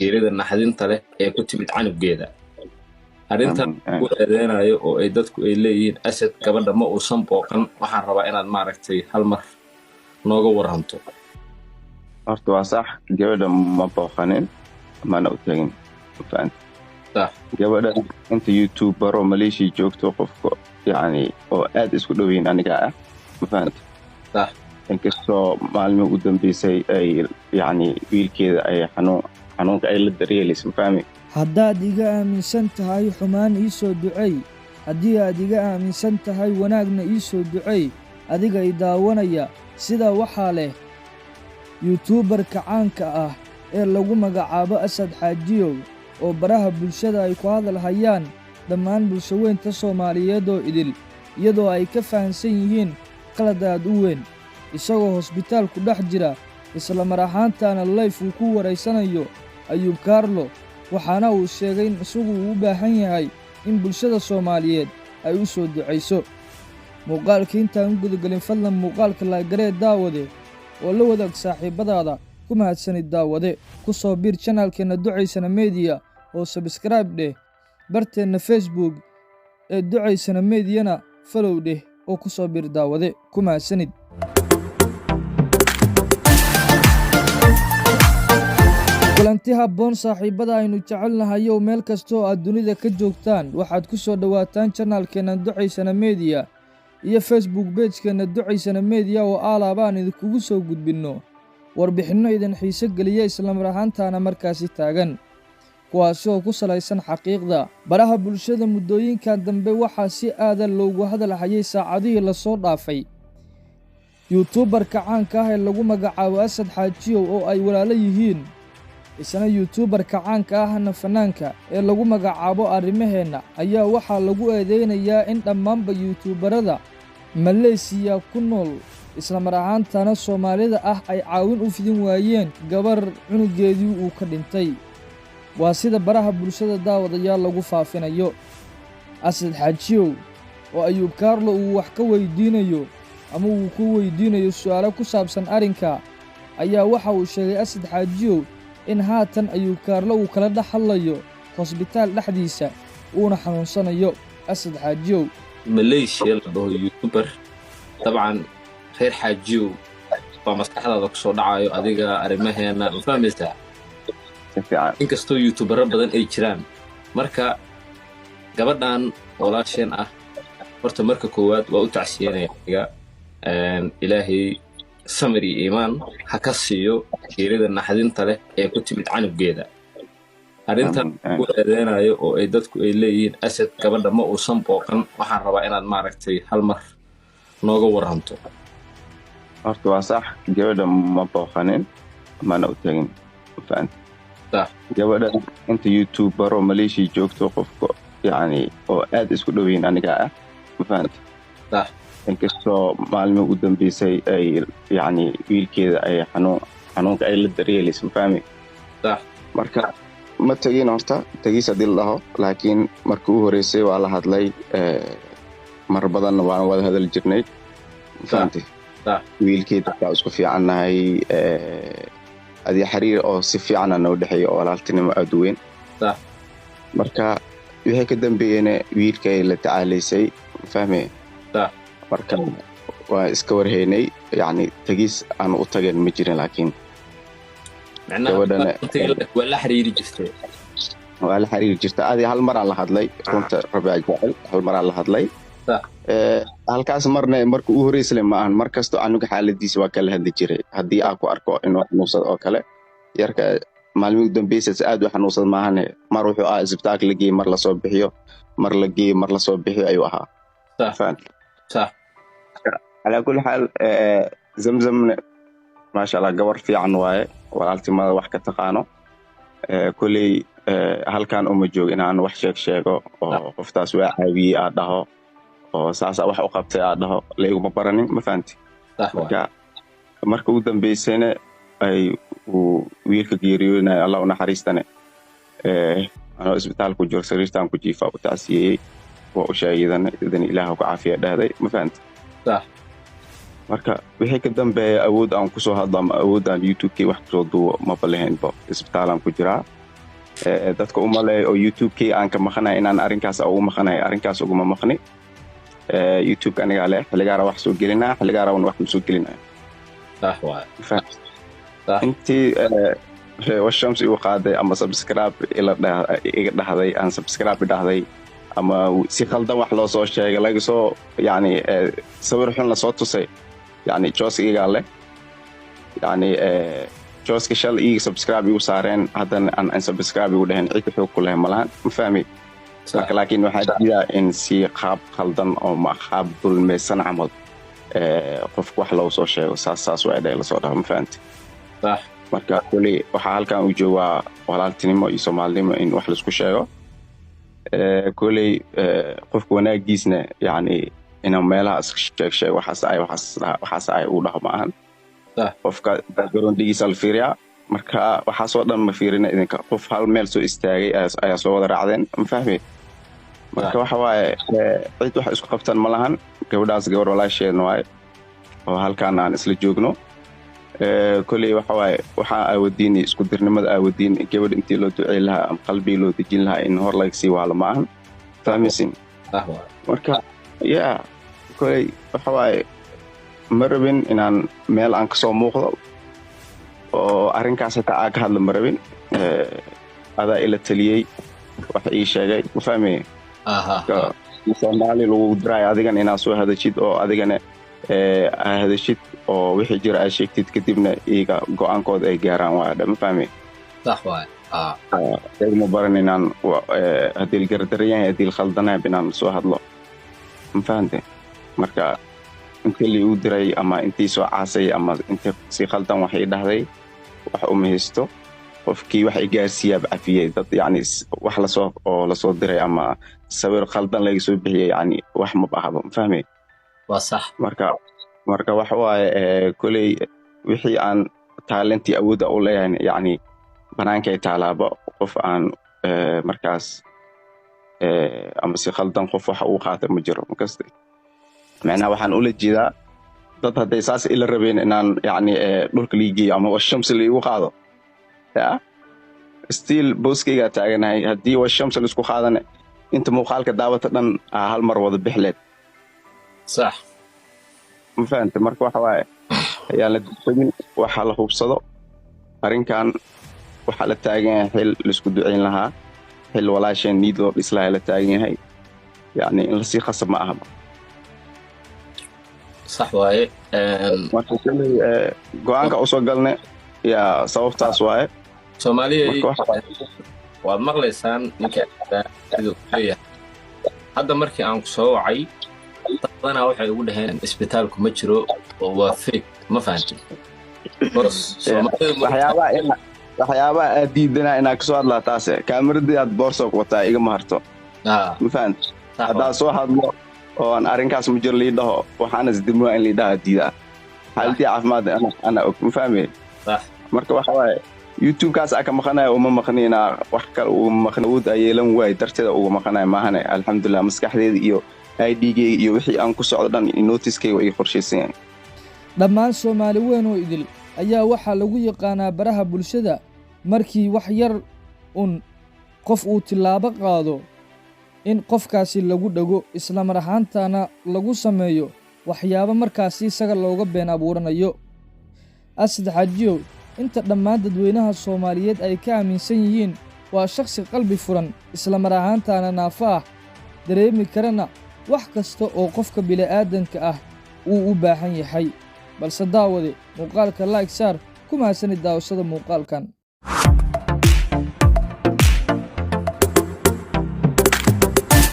geerida naxdinta leh ee ku timid canuggeeda. Arrintan ku eedeynayo oo ay dadku ay leeyihiin Asad gabadha ma uusan booqan, waxaan rabaa inaad maaragtay hal mar nooga waranto. horta waa sax gabadha ma booqanin mana u tagin fahant صح gabadha inta youtuber oo Malaysia joogto qofka yani oo aad isku dhaweyn aniga ah ma fahant صح inkastoo maalmo u dambeysay ay yani wiilkeeda ay xanuunka ay la daryeelayso ma fahmi haddaad iga aaminsan tahay xumaan ii soo ducay haddii aad iga aaminsan tahay wanaagna ii soo ducay adiga i daawanaya sidaa waxaa leh yuutuubarka caanka ah ee lagu magacaabo Asad Xaajiyow oo baraha bulshada ay ku hadal hayaan dhammaan bulshaweynta Soomaaliyeed oo idil iyadoo ay ka fahansan yihiin qalad aad u weyn isagoo hosbitaal ku dhex jira isla mar ahaantaana live uu ku wareysanayo Ayuub Kaarlo waxaana uu sheegay in isagu u baahan yahay in bulshada Soomaaliyeed ay u soo duceyso muuqaalka intaan gudagalin fadlan muuqaalka la garee daawade oo la wadaag saaxiibadaada ku mahadsanid daawade ku soo biir channelkeena Ducaysana Media oo subscribe dheh barteena Facebook ee Ducaysana Mediana follow dheh oo ku soo biir daawade ku mahadsanid kulanti habboon saaxiibada aynu jecelnahay oo meel kasta oo aad dunida ka joogtaan waxaad ku soo dhawaataan channelkeena Ducaysana Media iyo Facebook page-keena Ducaysana Media oo alaabaan idinkugu soo gudbinno warbixinno idin xiiso geliya isla mar ahaantaana markaasi taagan kuwaas oo ku salaysan xaqiiqda baraha bulshada muddooyinkan dambe waxaa si aadan loogu hadal hayay saacadihii la soo dhaafay youtuberka caanka ah ee lagu magacaabo Asad Xaajiyow oo ay walaalo yihiin isna youtuberka caanka ahna fanaanka ee lagu magacaabo Arrimaheena ayaa waxaa lagu eedeynayaa in dhammaanba youtuberada Malaysia ku nool isla mar ahaantaana Soomaalida ah ay caawin u fidin waayeen gabar cunugeedii uu ka dhintay waa sida baraha bulshada daawadayaal lagu faafinayo Asad Xaajiyow oo Ayuub Kaarlo uu wax ka weydiinayo ama uu ku weydiinayo su'aalo ku saabsan arrinka ayaa waxa uu sheegay Asad Xaajiyow in haatan Ayuub Kaarlo uu kala dhaxlayo hosbitaal dhexdiisa uuna xanuunsanayo Asad Xaajiyow Malaysia la dhaho youtuber طبعا reer Xaajiyow waa maskaxdaada ku soo dhacayo adiga Arrimaheena u fahmaysaa inkastoo youtuber badan ay jiraan marka gabadhan walaasheen ah horta marka koowaad waa u tacsiyeynaya ilaahay samir iyo iimaan ha ka siiyo geerida naxdinta leh ee ku timid canuggeeda. Arrintan ku eedeynayo oo ay dadku ay leeyihiin Asad gabadha ma uusan booqan, waxaan rabaa inaad maaragtay hal mar nooga waranto. horta waa sax gabadha ma booqanin mana u tagin fahant صح gabadha inta youtuber oo Malaysia joogto qofka yani oo aad isku dhaweyn aniga ah ma fahant صح inkastoo maalmo u dambeysay ay yani wiilkeeda ay xanuunka ay la daryeelayso ma fahmi صح marka ma tagin horta tagis hadii la dhaho laakiin marka uu horeysay waa la hadlay mar badan waan wada hadal jirnay fahanti صح wiilkeeda waa isku fiicanahay adii xiriir oo si fiican aan u dhaxeeyo oo walaaltinimo aad u weyn صح marka wixii ka dambeeyay wiilkay la tacaalaysay fahmay صح marka waa iska warheynay yani tagis aan u tageen ma jirin laakiin macnaha waa la xiriiri jirtay waa la xiriiri jirtay adii hal mar aan la hadlay runta rabaa jecel hal mar aan la hadlay صح halkaas marna marka uu horeysay ma ahan markasto anuga xaaladiisa waa kala hadli jiray hadii aan ku arko inuu xanuunsado oo kale yarka maalmo dambeysay aad u xanuunsad ma ahan mar wuxuu isbitaalka la geeyay mar la soo bixiyo mar la geeyay mar la soo bixiyo ayuu ahaa صح صح على كل حال زمزم ما شاء الله قبر في عن واي والالتمada wax ka taqaano kulay halkan uma joog inaan wax sheego oo qoftaas waa caawiye aad dhaho oo saasa wax u qabtay aad dhaho leeyuma baranin ma fahanti marka uu dambeysayna ay wiilka geeriyoonay Allah u naxariistane anoo isbitaalka ku jiro sariirtaan ku jiifa u taasiyay oo u sheegadan idan Ilaahay ku caafiyo dhahday ma fahanti صح marka wixii ka dambeeyay awood aan ku soo hadlaa awood aan YouTube-kii wax soo duubo ma balahayn ba isbitaalan ku jiraa dadka u maleeyo oo youtube-kii aan ka maqanahay inaan arrinkaas ugu maqanahay, arrinkaas uguma maqni. youtube anigaa leh, xilligaara wax soo gelinaa, xilligaara wax ma soo gelinayo. صح واي intii washams igu qaaday ama subscribe iga dhahday aan subscribe dhahday ama si khaldan wax loo soo sheegay laga soo yani sawir xun la soo tusay yani jooskiga leh yani jooska shal ii subscribe igu saareen haddana aan subscribe igu dhahin cid wuxuu ku leeyahay malahan ma fahmi. laakiin waxaa jira in si qaab khaldan oo ma qaab dulmaysan camal qofku wax loo soo sheego saas waa la soo dhaho ma fahanti. صح marka kulli waxaa halkan u joogaa walaaltinimo iyo Soomaalinimo in wax la isku sheego. kulli qofku wanaagiisna yani inuu meelaha iska sheego waxaas ay u dhaho maahan. qofka background-giisa la fiiriyaa, marka waxaasoo dhan ma fiirina idinka qof hal meel soo istaagay ayaa soo wada raacdeen ma fahmi. marka waxa waaye cid wax isku qabtan ma lahan. gabadhaas gabar walaasheen waaye oo halkaan aan isla joogno. kulli waxa waaye waxaa aawadiin isku dirnimada aawadiin gabadh intii loo duceyn lahaa ama qalbiga loo dejin lahaa in hor laga sii waalo maahan fahmaysin. marka kulli waxa waaye ma rabin inaan meel aan kasoo muuqdo oo arrinkaas xitaa aan ka hadlo ma rabin. adaa ila taliyey wax ii sheegay ma fahmay. Soomaali lagu diray adigan inaad soo hadashid oo adigana hadashid oo wixii jira aad sheegtid kadibna iyaga go'aankooda ay gaaraan waa ma fahmay. صح واي ma baran inaan haddii la gardaran yahay haddii la khaldanahay inaan soo hadlo ma fahantay. marka intii la igu diray ama intii soo caasay ama intii si khaldan wax ii dhahday wax uma haysto. qofkii wax i gaarsiiyaa cafiyay dad yani wax la soo diray ama sawir khaldan laga soo bixiyay yani wax ma bahabo ma fahmay. waa sax. marka waxa waaye kulay wixii aan talentii awoodda u leeyahay yani banaankay taalaaba qof aan markaas ama si khaldan qof waxa uu qaatay ma jiro makasta. macnaha waxaan ula jeedaa dad hadday saas ila rabeen inaan yani dhulka liigiyo ama washams liigu qaado still booskayga taaganahay. haddii washams la isku qaadana inta muuqaalka daawata dhan hal mar wada bixleed. صح ma fahantay. marka waxa waaye ayaa la degdegin waxa la hubsado. arrinkan waxaa la taagan yahay xil la isku duceyn lahaa, xil walaasheen niid loo dhis lahaa la taagan yahay yani in la sii khasab ma aha. صح waaye marka go'aanka u soo galnay yaa sababtaas waaye. Soomaaliya waad maqlaysaan ninka sidoo kale hadda markii aan ku soo wacay dadana waxay ugu dhaheen isbitaalku ma jiro oo waa fake ma fahantin. waxyaabaha aad diidanaa inaad kasoo hadlaa taase kaameradii aad boorso ku wataa igama harto ma fahantin. haddaa soo hadlo oo aan arrinkaas ma jiro lii dhaho waxaana isdimwaa in lii dhaha diidaa xaaladii caafimaad ana og ma fahmay. marka waxa waaye youtube-kaas aka maqanayo uma maqnina wax kale uu maqna uu yeelan waay darteeda ugu maqanayo maahane. alxamdulillah maskaxdeeda iyo ID-geyga iyo wixii aan ku socdo dhan notice-keyga ay qorshaysan yahay. dhammaan Soomaali weyn oo idil ayaa waxaa lagu yaqaanaa baraha bulshada markii wax yar qof uu tilaabo qaado in qofkaasi lagu dhago isla mar ahaantaana lagu sameeyo waxyaabo markaasi isaga looga been abuuranayo. Asad Xaajiyow inta dhammaan dadweynaha Soomaaliyeed ay ka aaminsan yihiin waa shakhsi qalbi furan isla mar ahaantaana naafo ah dareemi karana wax kasta oo qofka bini'aadanka ah uu u baahan yahay. balse daawade muuqaalka like saar ku mahadsanid daawashada muuqaalkan.